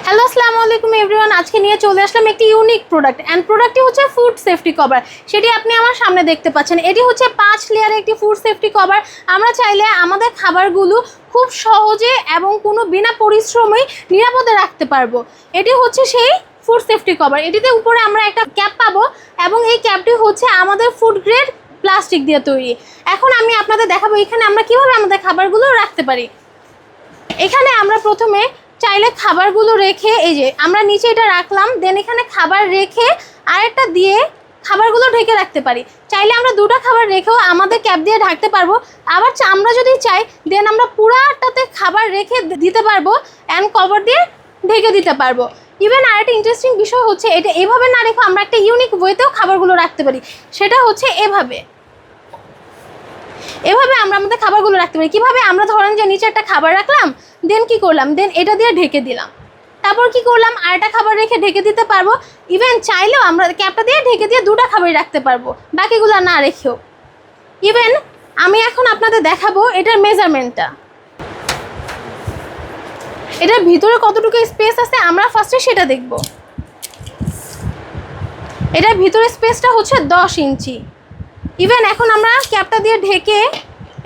Hello আসসালামু আলাইকুম everyone, আজকে নিয়ে চলে আসলাম একটি ইউনিক প্রোডাক্ট অ্যান্ড প্রোডাক্টটি হচ্ছে ফুড সেফটি কভার। সেটি আপনি আমার সামনে দেখতে পাচ্ছেন। এটি হচ্ছে 5 লেয়ারের একটি ফুড সেফটি কভার। আমরা চাইলে আমাদের খাবারগুলো খুব সহজে এবং কোনো বিনা পরিশ্রমে নিরাপদে রাখতে পারবো। এটি হচ্ছে সেই ফুড সেফটি কভার। এটিতে উপরে আমরা একটা ক্যাপ পাবো এবং এই ক্যাপটি হচ্ছে আমাদের ফুড গ্রেড প্লাস্টিক দিয়ে তৈরি। এখন আমি আপনাদের দেখাবো এখানে আমরা কিভাবে আমাদের খাবারগুলো রাখতে পারি। এখানে আমরা প্রথমে চাইলে খাবারগুলো রেখে, এই যে আমরা নিচে এটা রাখলাম, দেন এখানে খাবার রেখে আরেকটা দিয়ে খাবারগুলো ঢেকে রাখতে পারি। চাইলে আমরা দুটো খাবার রেখেও আমাদের ক্যাপ দিয়ে ঢাকতে পারবো। আবার আমরা যদি চাই দেন আমরা পুরাটাতে খাবার রেখে দিতে পারবো অ্যান্ড কভার দিয়ে ঢেকে দিতে পারবো। ইভেন আরেকটা ইন্টারেস্টিং বিষয় হচ্ছে এটা এভাবে না রেখে আমরা একটা ইউনিক ওয়েতেও খাবারগুলো রাখতে পারি। সেটা হচ্ছে এভাবে আমরা আমাদের খাবারগুলো রাখতে পারি। কীভাবে? আমরা ধরেন যে নিচে একটা খাবার রাখলাম, দেন কি করলাম, দেন এটা দিয়ে ঢেকে দিলাম, তারপর কি করলাম আরেকটা খাবার রেখে ঢেকে দিতে পারবো। ইভেন চাইলেও আমরা ক্যাপটা দিয়ে ঢেকে দিয়ে দুটো খাবারই রাখতে পারবো, বাকিগুলো না রেখেও। ইভেন আমি এখন আপনাদের দেখাবো এটার মেজারমেন্টটা, এটার ভিতরে কতটুকু স্পেস আছে আমরা ফার্স্টে সেটা দেখব। এটার ভিতরে স্পেসটা হচ্ছে 10 ইঞ্চি। ইভেন এখন আমরা ক্যাপটা দিয়ে ঢেকে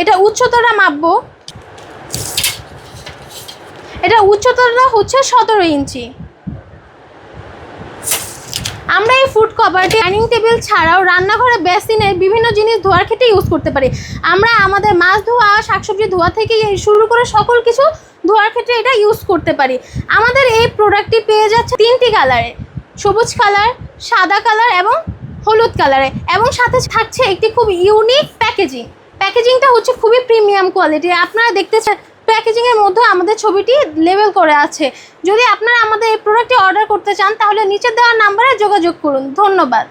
এটা উচ্চতাটা মাপবো। এটা উচ্চতাটা হচ্ছে 17 ইঞ্চি। আমরা এই ফুড কভারটি ডাইনিং টেবিল ছাড়াও রান্নাঘরে বেসিনের বিভিন্ন জিনিস ধোয়ার ক্ষেত্রে ইউজ করতে পারি। আমরা আমাদের মাছ ধোয়া, শাকসবজি ধোয়া থেকে শুরু করে সকল কিছু ধোয়ার ক্ষেত্রে এটা ইউজ করতে পারি। আমাদের এই প্রোডাক্টটি পেয়ে যাচ্ছে 3টি কালারে, সবুজ কালার, সাদা কালার এবং হলুদ কালারে, এবং সাথে থাকছে একটি খুব ইউনিক প্যাকেজিংটা হচ্ছে খুবই প্রিমিয়াম কোয়ালিটি। আপনারা দেখতে প্যাকেজিংয়ের মধ্যে আমাদের ছবিটি লেবেল করে আছে। যদি আপনারা আমাদের এই প্রোডাক্টটি অর্ডার করতে চান তাহলে নিচে দেওয়া নাম্বারে যোগাযোগ করুন। ধন্যবাদ।